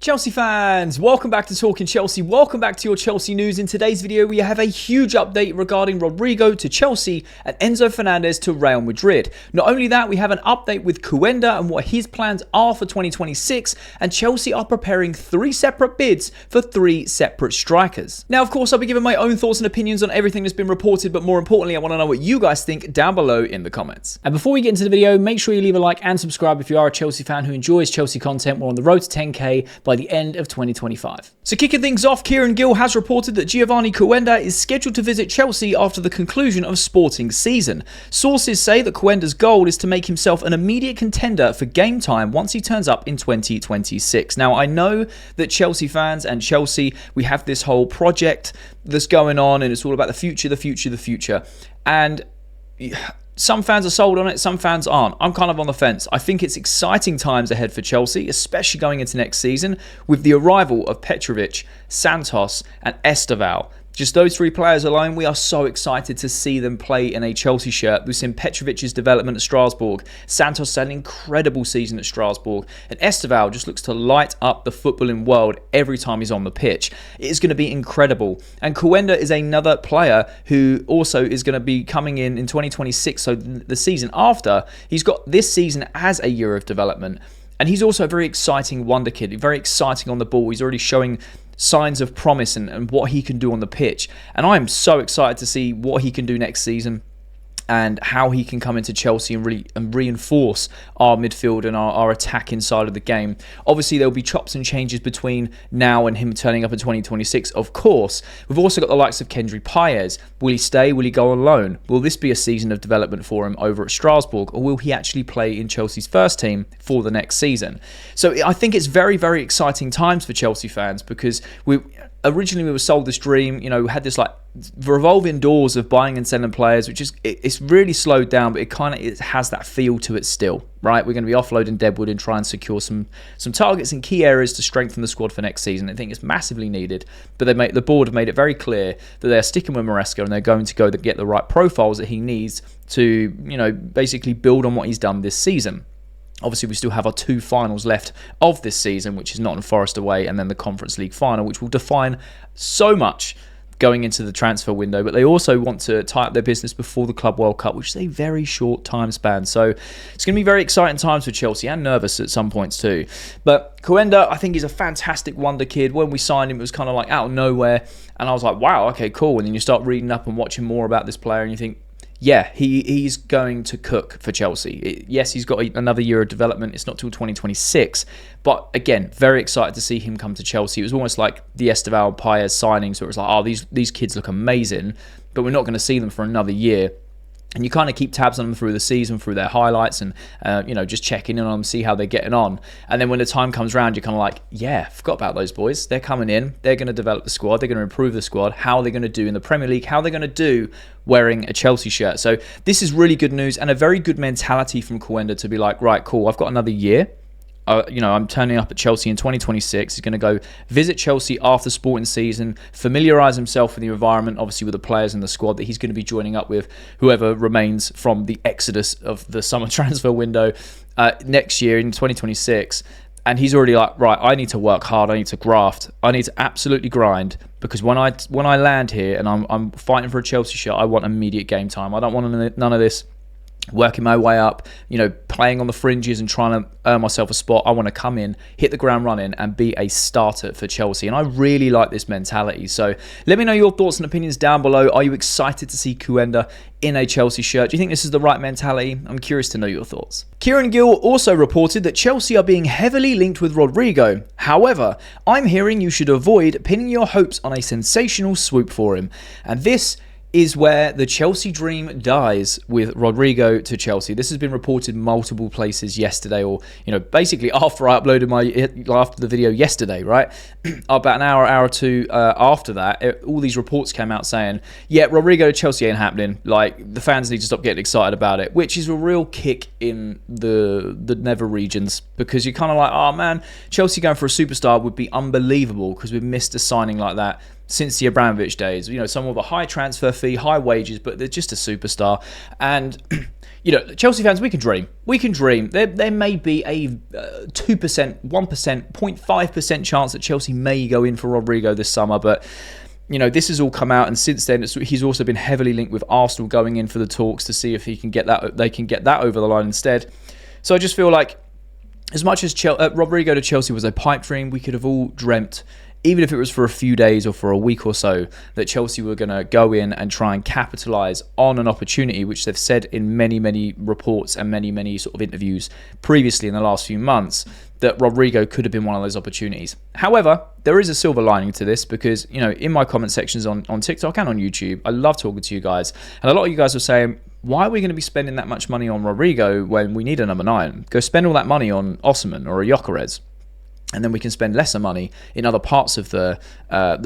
Chelsea fans, welcome back to Talking Chelsea. Welcome back to your Chelsea news. In today's video, we have a huge update regarding Rodrygo to Chelsea and Enzo Fernandez to Real Madrid. Not only that, we have an update with Quenda and what his plans are for 2026, and Chelsea are preparing 3 separate bids for 3 separate strikers. Now, of course, I'll be giving my own thoughts and opinions on everything that's been reported, but more importantly, I want to know what you guys think down below in the comments. And before we get into the video, make sure you leave a like and subscribe if you are a Chelsea fan who enjoys Chelsea content. We're on the road to 10k by the end of 2025. So kicking things off, Kieran Gill has reported that Giovanni Quenda is scheduled to visit Chelsea after the conclusion of sporting season. Sources say that Quenda's goal is to make himself an immediate contender for game time once he turns up in 2026. Now, I know that Chelsea fans and Chelsea, we have this whole project that's going on and it's all about the future, the future, the future. And some fans are sold on it, some fans aren't. I'm kind of on the fence. I think it's exciting times ahead for Chelsea, especially going into next season with the arrival of Petrovic, Santos and Esteval. Just those 3 players alone, we are so excited to see them play in a Chelsea shirt. We've seen Petrovic's development at Strasbourg. Santos had an incredible season at Strasbourg. And Esteval just looks to light up the footballing world every time he's on the pitch. It is going to be incredible. And Quenda is another player who also is going to be coming in 2026, so the season after. He's got this season as a year of development. And he's also a very exciting wonder kid, very exciting on the ball. He's already showing signs of promise and what he can do on the pitch. And I'm so excited to see what he can do next season and how he can come into Chelsea and really reinforce our midfield and our attack inside of the game. Obviously, there'll be chops and changes between now and him turning up in 2026, of course. We've also got the likes of Kendry Paez. Will he stay? Will he go on loan? Will this be a season of development for him over at Strasbourg, or will he actually play in Chelsea's first team for the next season? So I think it's very, very exciting times for Chelsea fans because originally we were sold this dream, we had this like revolving doors of buying and selling players, which is, it's really slowed down, but it has that feel to it still, right? We're going to be offloading Deadwood and try and secure some targets in key areas to strengthen the squad for next season. I think it's massively needed, but the board have made it very clear that they're sticking with Maresca and they're going to go to get the right profiles that he needs to, basically build on what he's done this season. Obviously, we still have our 2 finals left of this season, which is Nottingham Forest away and then the Conference League final, which will define so much going into the transfer window. But they also want to tie up their business before the Club World Cup, which is a very short time span. So it's going to be very exciting times for Chelsea and nervous at some points too. But Quenda, I think he's a fantastic wonder kid. When we signed him, it was kind of like out of nowhere. And I was like, wow, okay, cool. And then you start reading up and watching more about this player and you think, yeah, he's going to cook for Chelsea. Yes, he's got another year of development. It's not till 2026. But again, very excited to see him come to Chelsea. It was almost like the Esteval and Paez signings, where it was like, oh, these kids look amazing, but we're not going to see them for another year. And you kind of keep tabs on them through the season, through their highlights and, just checking in on them, see how they're getting on. And then when the time comes around, you're kind of like, yeah, forgot about those boys. They're coming in. They're going to develop the squad. They're going to improve the squad. How are they going to do in the Premier League? How are they going to do wearing a Chelsea shirt? So this is really good news and a very good mentality from Quenda to be like, right, cool, I've got another year. I'm turning up at Chelsea in 2026. He's going to go visit Chelsea after sporting season, familiarise himself with the environment, obviously with the players in the squad that he's going to be joining up with, whoever remains from the exodus of the summer transfer window next year in 2026. And he's already like, right, I need to work hard. I need to graft. I need to absolutely grind, because when I land here and I'm fighting for a Chelsea shirt, I want immediate game time. I don't want none of this working my way up, playing on the fringes and trying to earn myself a spot. I want to come in, hit the ground running and be a starter for Chelsea. And I really like this mentality. So let me know your thoughts and opinions down below. Are you excited to see Quenda in a Chelsea shirt? Do you think this is the right mentality? I'm curious to know your thoughts. Kieran Gill also reported that Chelsea are being heavily linked with Rodrygo. However, I'm hearing you should avoid pinning your hopes on a sensational swoop for him. And this is where the Chelsea dream dies with Rodrygo to Chelsea. This has been reported multiple places yesterday, or basically after I uploaded after the video yesterday, right? About an hour or two after that, all these reports came out saying, yeah, Rodrygo to Chelsea ain't happening. Like, the fans need to stop getting excited about it, which is a real kick in the nether regions, because you're kind of like, oh man, Chelsea going for a superstar would be unbelievable, because we've missed a signing like that since the Abramovich days. Someone with a high transfer fee, high wages, but they're just a superstar. And you know, Chelsea fans, we can dream. We can dream. There may be a 2%, 1%, 0.5% chance that Chelsea may go in for Rodrygo this summer, but you know, this has all come out, and since then, he's also been heavily linked with Arsenal going in for the talks to see if he can get that. They can get that over the line instead. So I just feel like, as much as Rodrygo to Chelsea was a pipe dream, we could have all dreamt, even if it was for a few days or for a week or so, that Chelsea were going to go in and try and capitalise on an opportunity, which they've said in many, many reports and many, many sort of interviews previously in the last few months, that Rodrygo could have been one of those opportunities. However, there is a silver lining to this because, you know, in my comment sections on TikTok and on YouTube, I love talking to you guys. And a lot of you guys were saying, why are we going to be spending that much money on Rodrygo when we need a number 9? Go spend all that money on Osimhen or a Gyökeres. And then we can spend lesser money in other parts of the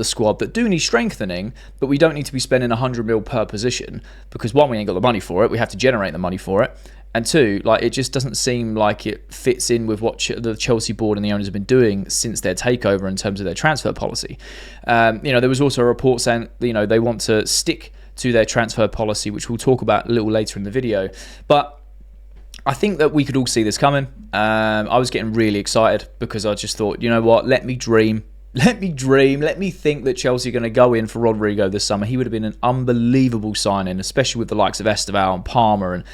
squad that do need strengthening, but we don't need to be spending 100 mil per position because, one, we ain't got the money for it. We have to generate the money for it. And two, like, it just doesn't seem like it fits in with what the Chelsea board and the owners have been doing since their takeover in terms of their transfer policy. You know, there was also a report saying, you know, they want to stick to their transfer policy, which we'll talk about a little later in the video. But I think that we could all see this coming. I was getting really excited because I just thought, you know what, let me dream. Let me dream. Let me think that Chelsea are going to go in for Rodrygo this summer. He would have been an unbelievable signing, especially with the likes of Esteval and Palmer and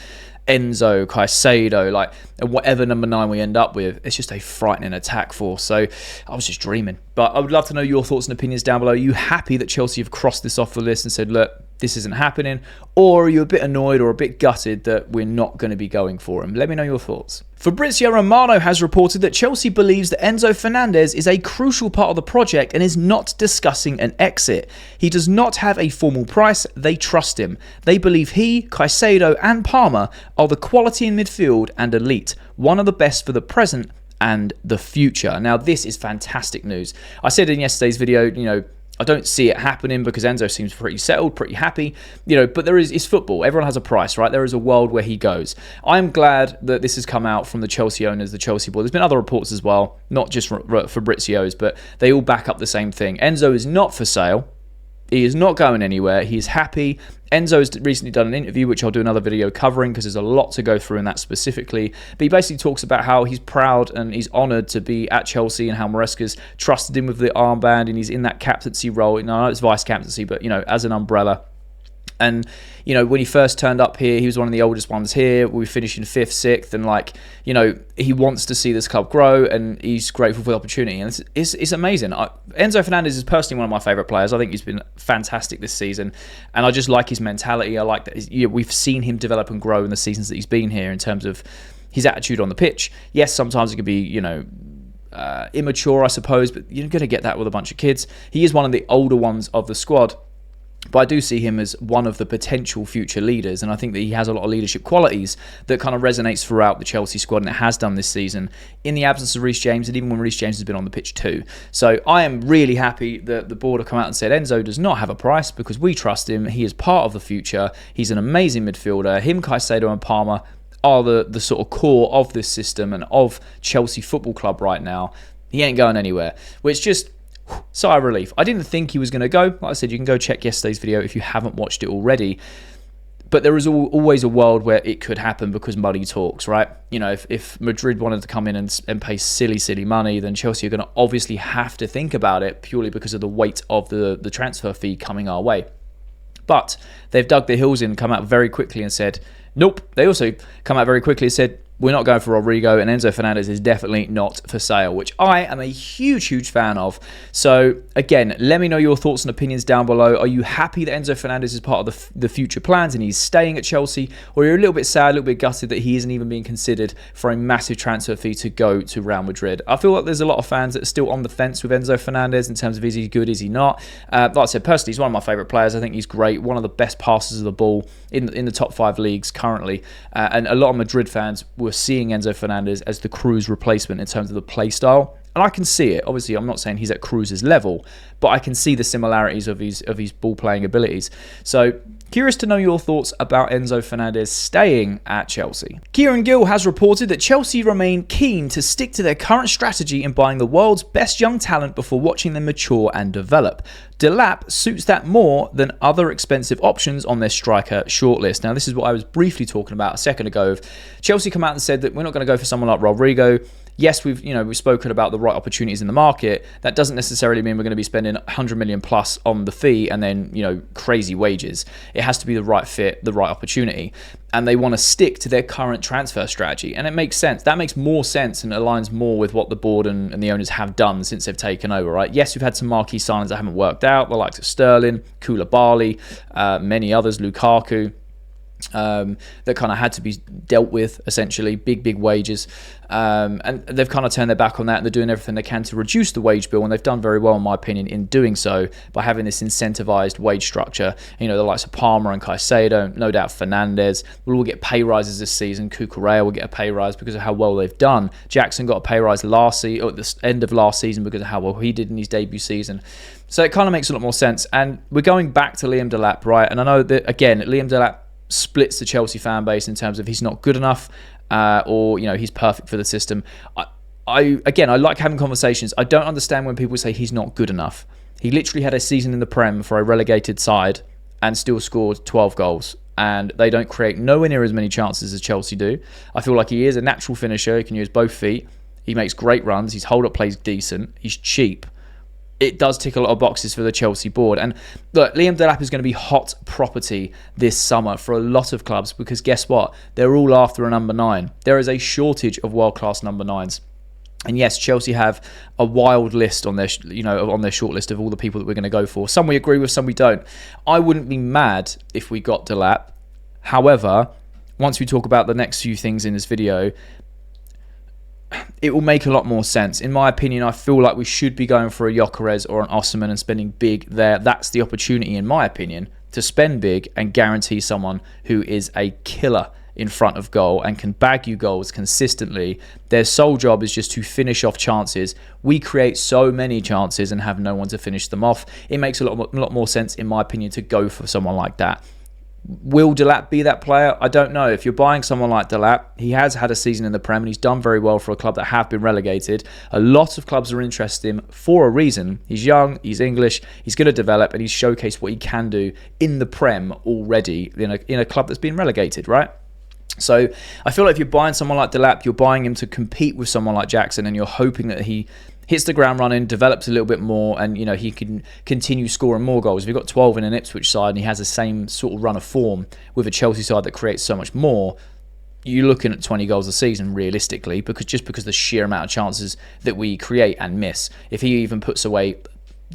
Enzo, Caicedo, like, and whatever number 9 we end up with, it's just a frightening attack force. So I was just dreaming. But I would love to know your thoughts and opinions down below. Are you happy that Chelsea have crossed this off the list and said, look, this isn't happening? Or are you a bit annoyed or a bit gutted that we're not going to be going for him? Let me know your thoughts. Fabrizio Romano has reported that Chelsea believes that Enzo Fernandez is a crucial part of the project and is not discussing an exit. He does not have a formal price. They trust him. They believe he, Caicedo and Palmer are the quality in midfield and elite, one of the best for the present and the future. Now, this is fantastic news. I said in yesterday's video, you know, I don't see it happening because Enzo seems pretty settled, pretty happy, you know, but it's football. Everyone has a price, right? There is a world where he goes. I'm glad that this has come out from the Chelsea owners, the Chelsea board. There's been other reports as well, not just Fabrizio's, but they all back up the same thing. Enzo is not for sale. He is not going anywhere. He's happy. Enzo has recently done an interview, which I'll do another video covering because there's a lot to go through in that specifically. But he basically talks about how he's proud and he's honoured to be at Chelsea and how Maresca's trusted him with the armband and he's in that captaincy role. You know, it's vice captaincy, but, you know, as an umbrella. And, you know, when he first turned up here, he was one of the oldest ones here. We finished in 5th, 6th, and, like, you know, he wants to see this club grow, and he's grateful for the opportunity. And it's amazing. Enzo Fernandez is personally one of my favourite players. I think he's been fantastic this season, and I just like his mentality. I like that we've seen him develop and grow in the seasons that he's been here in terms of his attitude on the pitch. Yes, sometimes it could be, you know, immature, I suppose, but you're going to get that with a bunch of kids. He is one of the older ones of the squad. But I do see him as one of the potential future leaders, and I think that he has a lot of leadership qualities that kind of resonates throughout the Chelsea squad, and it has done this season in the absence of Reece James, and even when Reece James has been on the pitch too. So I am really happy that the board have come out and said Enzo does not have a price because we trust him. He is part of the future. He's an amazing midfielder. Him, Caicedo and Palmer are the sort of core of this system and of Chelsea Football Club right now. He ain't going anywhere, which just... sigh of relief. I didn't think he was going to go. Like I said, you can go check yesterday's video if you haven't watched it already. But there is always a world where it could happen because money talks, right? You know, if Madrid wanted to come in and pay silly money, then Chelsea are going to obviously have to think about it purely because of the weight of the transfer fee coming our way. But they've dug their heels in, come out very quickly and said, nope. They also come out very quickly and said, we're not going for Rodrygo, and Enzo Fernandez is definitely not for sale, which I am a huge fan of. So, again, let me know your thoughts and opinions down below. Are you happy that Enzo Fernandez is part of the future plans and he's staying at Chelsea? Or you're a little bit sad, a little bit gutted that he isn't even being considered for a massive transfer fee to go to Real Madrid? I feel like there's a lot of fans that are still on the fence with Enzo Fernandez in terms of is he good, is he not? Like I said, personally, he's one of my favourite players. I think he's great. One of the best passers of the ball in the top 5 leagues currently. And a lot of Madrid fans were seeing Enzo Fernandez as the Cruz replacement in terms of the play style. And I can see it. Obviously, I'm not saying he's at Cruz's level, but I can see the similarities of his ball playing abilities. So curious to know your thoughts about Enzo Fernandez staying at Chelsea. Kieran Gill has reported that Chelsea remain keen to stick to their current strategy in buying the world's best young talent before watching them mature and develop. Delap suits that more than other expensive options on their striker shortlist. Now, this is what I was briefly talking about a second ago. Chelsea come out and said that we're not going to go for someone like Rodrygo. Yes, we've spoken about the right opportunities in the market. That doesn't necessarily mean we're going to be spending 100 million plus on the fee and then, crazy wages. It has to be the right fit, the right opportunity. And they want to stick to their current transfer strategy. And it makes sense. That makes more sense and aligns more with what the board and the owners have done since they've taken over, right? Yes, we've had some marquee signings that haven't worked out, the likes of Sterling, Koulibaly, many others, Lukaku. That kind of had to be dealt with, essentially, big wages, and they've kind of turned their back on that, and they're doing everything they can to reduce the wage bill, and they've done very well, in my opinion, in doing so by having this incentivized wage structure. The likes of Palmer and Caicedo, no doubt Fernandez will all get pay rises this season. Cucurella will get a pay rise because of how well they've done. Jackson got a pay rise at the end of last season because of how well he did in his debut season. So it kind of makes a lot more sense, and we're going back to Liam Delap, right? And I know that, again, Liam Delap splits the Chelsea fan base in terms of he's not good enough or he's perfect for the system. I like having conversations. I don't understand when people say he's not good enough. He literally had a season in the Prem for a relegated side and still scored 12 goals, and they don't create nowhere near as many chances as Chelsea do. I feel like he is a natural finisher. He can use both feet. He makes great runs. His hold-up play is decent. He's cheap. It does tick a lot of boxes for the Chelsea board. And look, Liam Delap is going to be hot property this summer for a lot of clubs because guess what? They're all after a number 9. There is a shortage of world-class number 9s. And yes, Chelsea have a wild list on their, on their short list of all the people that we're going to go for. Some we agree with, some we don't. I wouldn't be mad if we got Delap. However, once we talk about the next few things in this video, it will make a lot more sense. In my opinion, I feel like we should be going for a Gyökeres or an Osimhen and spending big there. That's the opportunity, in my opinion, to spend big and guarantee someone who is a killer in front of goal and can bag you goals consistently. Their sole job is just to finish off chances. We create so many chances and have no one to finish them off. It makes a lot more sense, in my opinion, to go for someone like that. Will Delap be that player? I don't know. If you're buying someone like Delap, he has had a season in the Prem and he's done very well for a club that have been relegated. A lot of clubs are interested in him for a reason. He's young, he's English, he's going to develop, and he's showcased what he can do in the Prem already in a club that's been relegated, right? So I feel like if you're buying someone like Delap, you're buying him to compete with someone like Jackson, and you're hoping that he hits the ground running, develops a little bit more, and he can continue scoring more goals. If you've got 12 in an Ipswich side and he has the same sort of run of form with a Chelsea side that creates so much more, you're looking at 20 goals a season realistically, because the sheer amount of chances that we create and miss. If he even puts away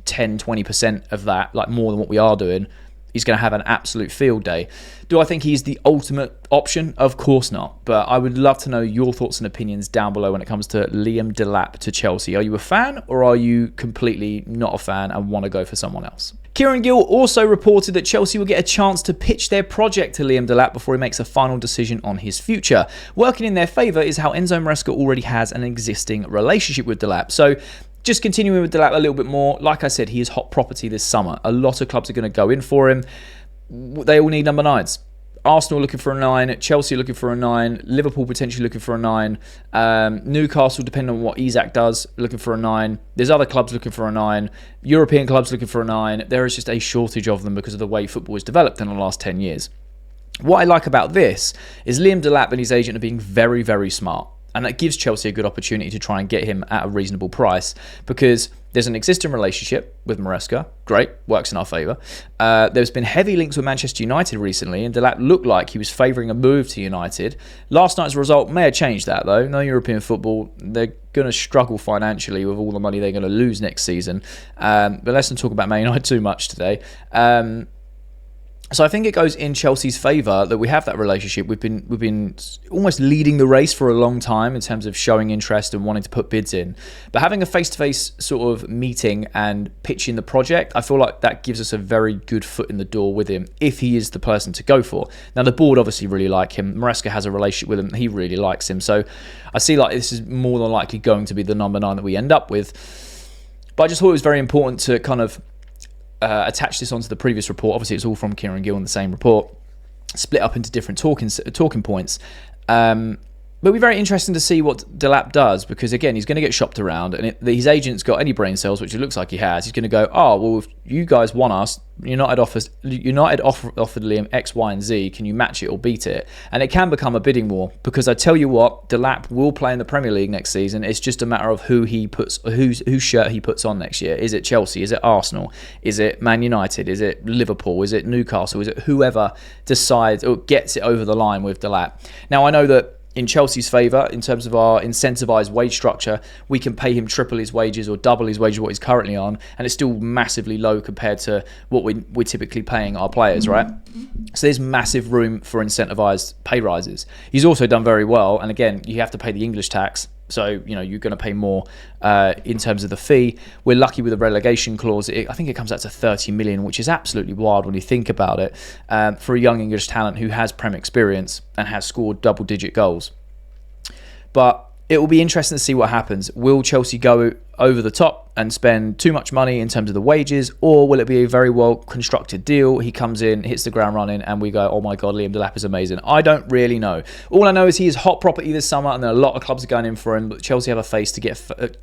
10-20% of that, like more than what we are doing, he's going to have an absolute field day. Do I think he's the ultimate option? Of course not. But I would love to know your thoughts and opinions down below when it comes to Liam Delap to Chelsea. Are you a fan, or are you completely not a fan and want to go for someone else? Kieran Gill also reported that Chelsea will get a chance to pitch their project to Liam Delap before he makes a final decision on his future. Working in their favour is how Enzo Maresca already has an existing relationship with Delap. So just continuing with Delap a little bit more, like I said, he is hot property this summer. A lot of clubs are going to go in for him. They all need number 9s. Arsenal looking for a 9, Chelsea looking for a 9, Liverpool potentially looking for a 9, Newcastle, depending on what Isak does, looking for a 9. There's other clubs looking for a 9, European clubs looking for a 9. There is just a shortage of them because of the way football has developed in the last 10 years. What I like about this is Liam Delap and his agent are being very, very smart. And that gives Chelsea a good opportunity to try and get him at a reasonable price, because there's an existing relationship with Maresca. Great, works in our favour. There's been heavy links with Manchester United recently, and Delap looked like he was favouring a move to United. Last night's result may have changed that, though. No European football. They're going to struggle financially with all the money they're going to lose next season. But let's not talk about Man United too much today. So I think it goes in Chelsea's favour that we have that relationship. We've been almost leading the race for a long time in terms of showing interest and wanting to put bids in. But having a face-to-face sort of meeting and pitching the project, I feel like that gives us a very good foot in the door with him if he is the person to go for. Now the board obviously really like him. Maresca has a relationship with him. He really likes him. So I see like this is more than likely going to be the number 9 that we end up with. But I just thought it was very important to kind of attach this onto the previous report. Obviously, it's all from Kieran Gill in the same report, split up into different talking points. But it'll be very interesting to see what Delap does, because again, he's going to get shopped around, and his agent's got any brain cells, which it looks like he has. He's going to go, oh, well, if you guys want us, United offered Liam X, Y, and Z. Can you match it or beat it? And it can become a bidding war, because I tell you what, Delap will play in the Premier League next season. It's just a matter of whose shirt he puts on next year. Is it Chelsea? Is it Arsenal? Is it Man United? Is it Liverpool? Is it Newcastle? Is it whoever decides or gets it over the line with Delap? Now, I know that in Chelsea's favour, in terms of our incentivised wage structure, we can pay him triple his wages or double his wages what he's currently on, and it's still massively low compared to what we're typically paying our players, right? So there's massive room for incentivised pay rises. He's also done very well, and again, you have to pay the English tax, so you're going to pay more in terms of the fee. We're lucky with the relegation clause. I think it comes out to 30 million, which is absolutely wild when you think about it, for a young English talent who has Prem experience and has scored double-digit goals. But it will be interesting to see what happens. Will Chelsea go over the top and spend too much money in terms of the wages, or will it be a very well constructed deal? He comes in, hits the ground running, and we go, oh my God, Liam Delap is amazing. I don't really know. All I know is he is hot property this summer, and there are a lot of clubs going in for him, but Chelsea have a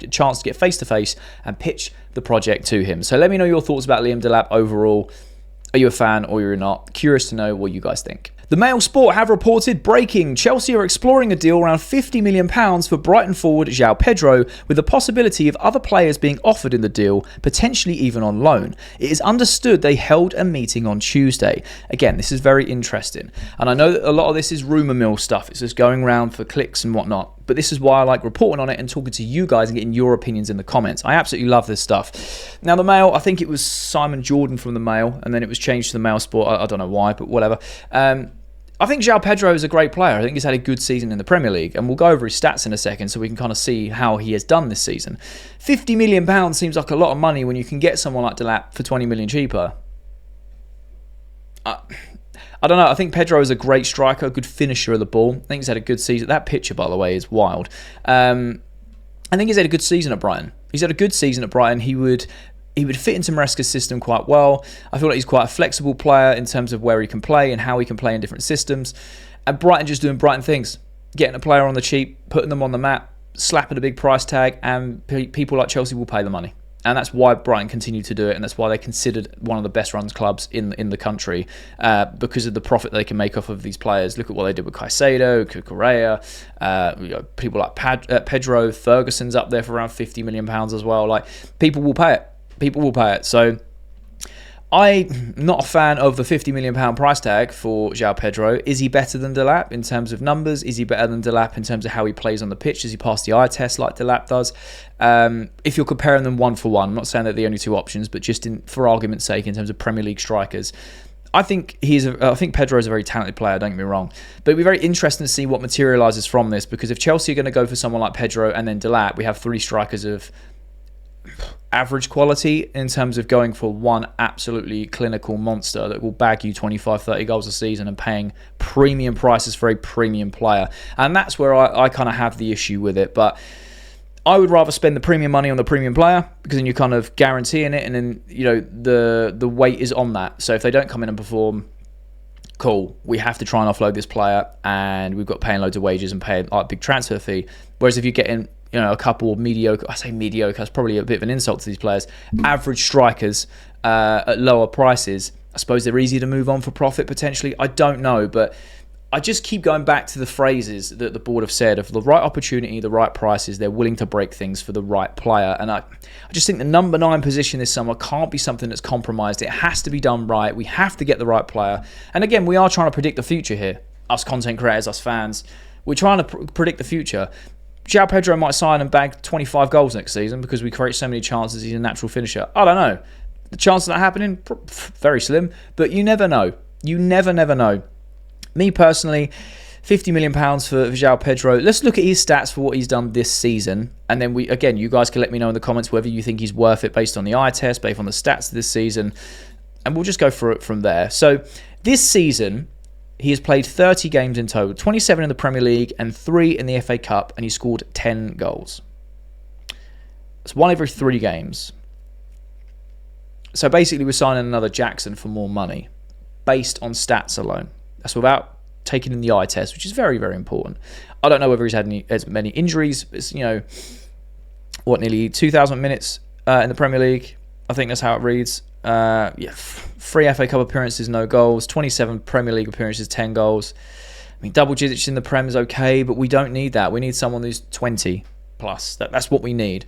chance to get face-to-face and pitch the project to him. So let me know your thoughts about Liam Delap overall. Are you a fan or you're not? Curious to know what you guys think. The Mail Sport have reported breaking. Chelsea are exploring a deal around £50 million for Brighton forward Joao Pedro, with the possibility of other players being offered in the deal, potentially even on loan. It is understood they held a meeting on Tuesday. Again, this is very interesting. And I know that a lot of this is rumour mill stuff. It's just going around for clicks and whatnot. But this is why I like reporting on it and talking to you guys and getting your opinions in the comments. I absolutely love this stuff. Now, the Mail, I think it was Simon Jordan from the Mail, and then it was changed to the Mail Sport. I don't know why, but whatever. I think Joao Pedro is a great player. I think he's had a good season in the Premier League, and we'll go over his stats in a second so we can kind of see how he has done this season. £50 million seems like a lot of money when you can get someone like Delap for 20 million cheaper. I don't know. I think Pedro is a great striker, a good finisher of the ball. I think he's had a good season. That picture, by the way, is wild. I think he's had a good season at Brighton. He's had a good season at Brighton. He would fit into Maresca's system quite well. I feel like he's quite a flexible player in terms of where he can play and how he can play in different systems. And Brighton just doing Brighton things. Getting a player on the cheap, putting them on the map, slapping a big price tag, and people like Chelsea will pay the money. And that's why Brighton continue to do it, and that's why they're considered one of the best run clubs in the country, because of the profit they can make off of these players. Look at what they did with Caicedo, Correa, people like Pedro, Ferguson's up there for around £50 million as well. Like, people will pay it. People will pay it. So I'm not a fan of the £50 million price tag for Joao Pedro. Is he better than Delap in terms of numbers? Is he better than Delap in terms of how he plays on the pitch? Does he pass the eye test like Delap does? If you're comparing them one for one, I'm not saying they're the only two options, but just for argument's sake, in terms of Premier League strikers, I think Pedro is a very talented player, don't get me wrong. But it'll be very interesting to see what materialises from this, because if Chelsea are going to go for someone like Pedro and then Delap, we have three strikers of average quality in terms of going for one absolutely clinical monster that will bag you 25, 30 goals a season and paying premium prices for a premium player. And that's where I kind of have the issue with it. But I would rather spend the premium money on the premium player, because then you're kind of guaranteeing it, and then the weight is on that. So if they don't come in and perform, cool, we have to try and offload this player, and we've got paying loads of wages and paying like a big transfer fee. Whereas if you're getting a couple of mediocre, I say mediocre, that's probably a bit of an insult to these players, average strikers at lower prices, I suppose they're easy to move on for profit potentially. I don't know, but I just keep going back to the phrases that the board have said. Of the right opportunity, the right prices, they're willing to break things for the right player. And I just think the number 9 position this summer can't be something that's compromised. It has to be done right. We have to get the right player. And again, we are trying to predict the future here. Us content creators, us fans, we're trying to predict the future. Joao Pedro might sign and bag 25 goals next season because we create so many chances. He's a natural finisher. I don't know. The chance of that happening, very slim, but you never know. You never know. Me personally, £50 million for Joao Pedro. Let's look at his stats for what he's done this season. And then you guys can let me know in the comments whether you think he's worth it based on the eye test, based on the stats this season. And we'll just go through it from there. So this season, he has played 30 games in total, 27 in the Premier League and 3 in the FA Cup, and he scored 10 goals. It's 1 every 3 games. So basically, we're signing another Jackson for more money based on stats alone. That's without taking in the eye test, which is very, very important. I don't know whether he's had as many injuries. It's, nearly 2,000 minutes in the Premier League. I think that's how it reads. 3 FA Cup appearances, no goals. 27 Premier League appearances, 10 goals. I mean, double digits in the Prem is okay, but we don't need that. We need someone who's 20 plus. That's what we need.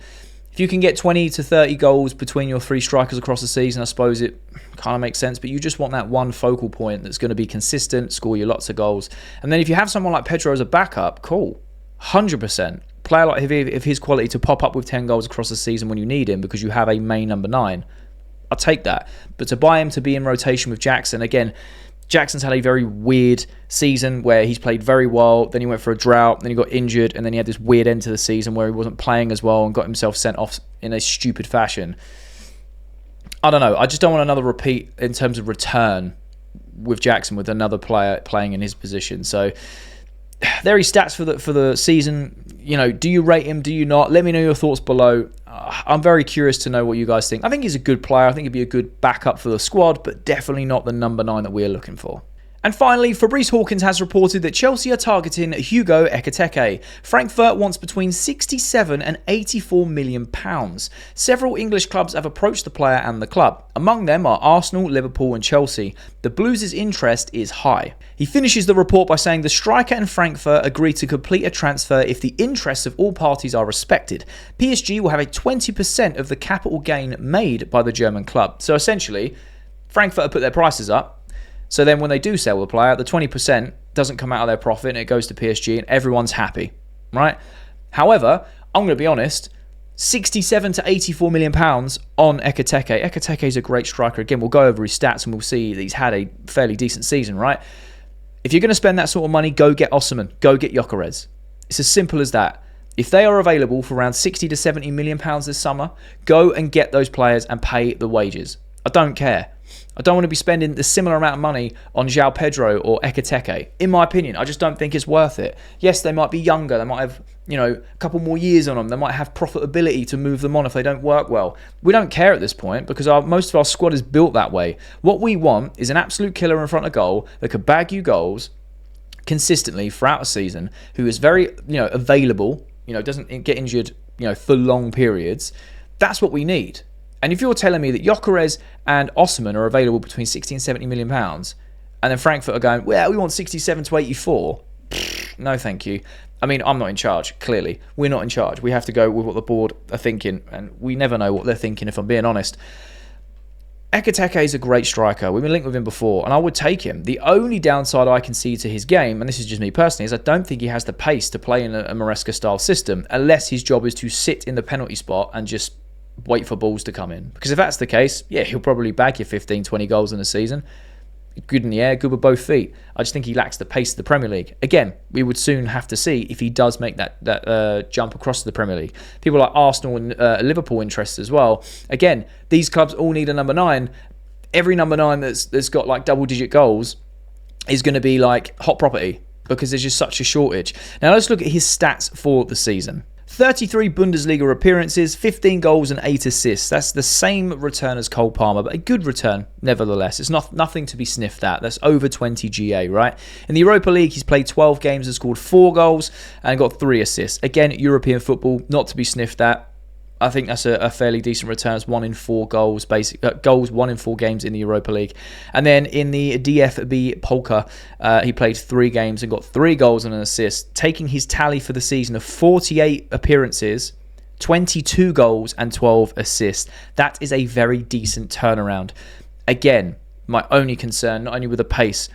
If you can get 20 to 30 goals between your 3 strikers across the season, I suppose it kind of makes sense. But you just want that one focal point that's going to be consistent, score you lots of goals. And then if you have someone like Pedro as a backup, cool. 100%. Player like of his quality to pop up with 10 goals across the season when you need him because you have a main number 9. I'll take that. But to buy him to be in rotation with Jackson, again, Jackson's had a very weird season where he's played very well, then he went for a drought, then he got injured, and then he had this weird end to the season where he wasn't playing as well and got himself sent off in a stupid fashion. I don't know. I just don't want another repeat in terms of return with Jackson, with another player playing in his position. So there are his stats for the season. Do you rate him? Do you not? Let me know your thoughts below. I'm very curious to know what you guys think. I think he's a good player. I think he'd be a good backup for the squad, but definitely not the number 9 that we're looking for. And finally, Fabrice Hawkins has reported that Chelsea are targeting Hugo Ekitike. Frankfurt wants between 67 and 84 million pounds. Several English clubs have approached the player and the club. Among them are Arsenal, Liverpool and Chelsea. The Blues' interest is high. He finishes the report by saying the striker and Frankfurt agree to complete a transfer if the interests of all parties are respected. PSG will have a 20% of the capital gain made by the German club. So essentially, Frankfurt have put their prices up. So then when they do sell the player, the 20% doesn't come out of their profit and it goes to PSG and everyone's happy, right? However, I'm going to be honest, 67 to 84 million pounds on Ekitike. Ekitike is a great striker. Again, we'll go over his stats and we'll see that he's had a fairly decent season, right? If you're going to spend that sort of money, go get Osimhen, go get Gyökeres. It's as simple as that. If they are available for around 60 to 70 million pounds this summer, go and get those players and pay the wages. I don't care. I don't want to be spending the similar amount of money on Joao Pedro or Ekitike. In my opinion, I just don't think it's worth it. Yes, they might be younger. They might have, a couple more years on them. They might have profitability to move them on if they don't work well. We don't care at this point because most of our squad is built that way. What we want is an absolute killer in front of goal that could bag you goals consistently throughout a season, who is very, available, doesn't get injured, for long periods. That's what we need. And if you're telling me that Gyökeres and Osimhen are available between 60 and 70 million pounds, and then Frankfurt are going, well, we want 67 to 84, no thank you. I mean, I'm not in charge, clearly. We're not in charge. We have to go with what the board are thinking, and we never know what they're thinking, if I'm being honest. Ekitike is a great striker. We've been linked with him before, and I would take him. The only downside I can see to his game, and this is just me personally, is I don't think he has the pace to play in a Maresca-style system, unless his job is to sit in the penalty spot and just wait for balls to come in. Because if that's the case, yeah, he'll probably bag you 15, 20 goals in a season. Good in the air, good with both feet. I just think he lacks the pace of the Premier League. Again, we would soon have to see if he does make that jump across to the Premier League. People like Arsenal and Liverpool interested as well. Again, these clubs all need a number 9. Every number 9 that's got like double-digit goals is going to be like hot property because there's just such a shortage. Now let's look at his stats for the season. 33 Bundesliga appearances, 15 goals and 8 assists. That's the same return as Cole Palmer, but a good return nevertheless. It's nothing to be sniffed at. That's over 20 GA, right? In the Europa League, he's played 12 games and scored 4 goals and got 3 assists. Again, European football, not to be sniffed at. I think that's a fairly decent return. It's 1 in 4 goals, goals 1 in 4 games in the Europa League. And then in the DFB Polka, he played 3 games and got 3 goals and an assist, taking his tally for the season of 48 appearances, 22 goals and 12 assists. That is a very decent turnaround. Again, my only concern, not only with the pace,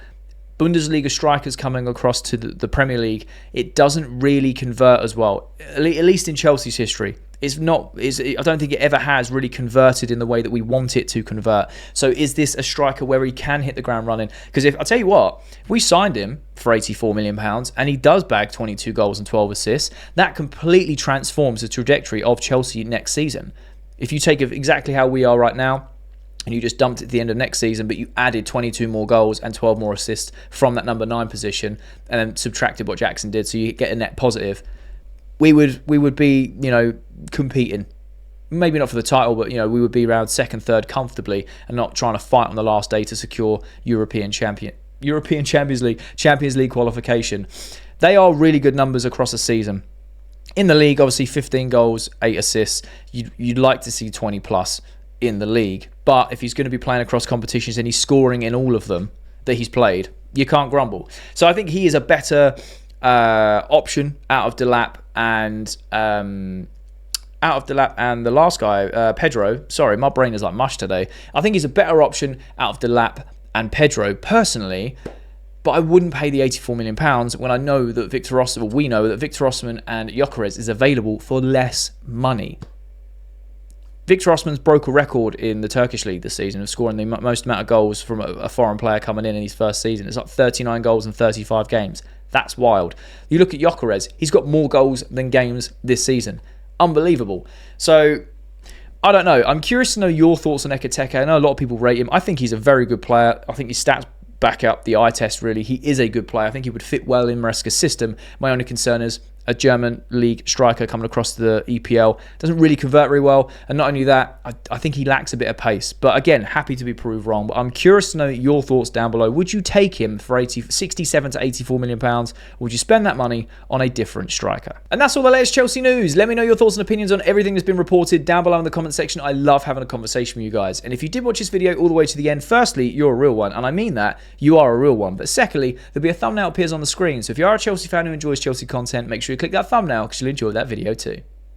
Bundesliga strikers coming across to the Premier League, it doesn't really convert as well, at least in Chelsea's history. I don't think it ever has really converted in the way that we want it to convert. So is this a striker where he can hit the ground running? Because I'll tell you what, if we signed him for £84 million and he does bag 22 goals and 12 assists, that completely transforms the trajectory of Chelsea next season. If you take exactly how we are right now, and you just dumped it at the end of next season, but you added 22 more goals and 12 more assists from that number 9 position, and then subtracted what Jackson did, so you get a net positive, we would be, competing. Maybe not for the title, but we would be around second, third comfortably, and not trying to fight on the last day to secure European Champions League qualification. They are really good numbers across a season. In the league, obviously 15 goals, 8 assists. You'd like to see 20 plus in the league, but if he's going to be playing across competitions and he's scoring in all of them that he's played, you can't grumble. So I think he is a better option out of Delap and the last guy, Pedro. Sorry, my brain is like mush today. I think he's a better option out of Delap and Pedro personally, but I wouldn't pay the £84 million when I know that we know that Victor Osimhen and Gyökeres is available for less money. Victor Osimhen's broke a record in the Turkish league this season of scoring the most amount of goals from a foreign player coming in his first season. It's like 39 goals in 35 games. That's wild. You look at Gyökeres, he's got more goals than games this season. Unbelievable. So, I don't know. I'm curious to know your thoughts on Ekitike. I know a lot of people rate him. I think he's a very good player. I think his stats back up the eye test, really. He is a good player. I think he would fit well in Maresca's system. My only concern is a German league striker coming across the EPL doesn't really convert very well, and not only that, I think he lacks a bit of pace. But again, happy to be proved wrong. But I'm curious to know your thoughts down below. Would you take him for 67 to 84 million pounds, or would you spend that money on a different striker? And that's all the latest Chelsea news. Let me know your thoughts and opinions on everything that's been reported down below in the comment section. I love having a conversation with you guys. And if you did watch this video all the way to the end, firstly, you're a real one, and I mean that, you are a real one. But secondly, there'll be a thumbnail appears on the screen. So if you are a Chelsea fan who enjoys Chelsea content, make sure you click that thumbnail because you'll enjoy that video too.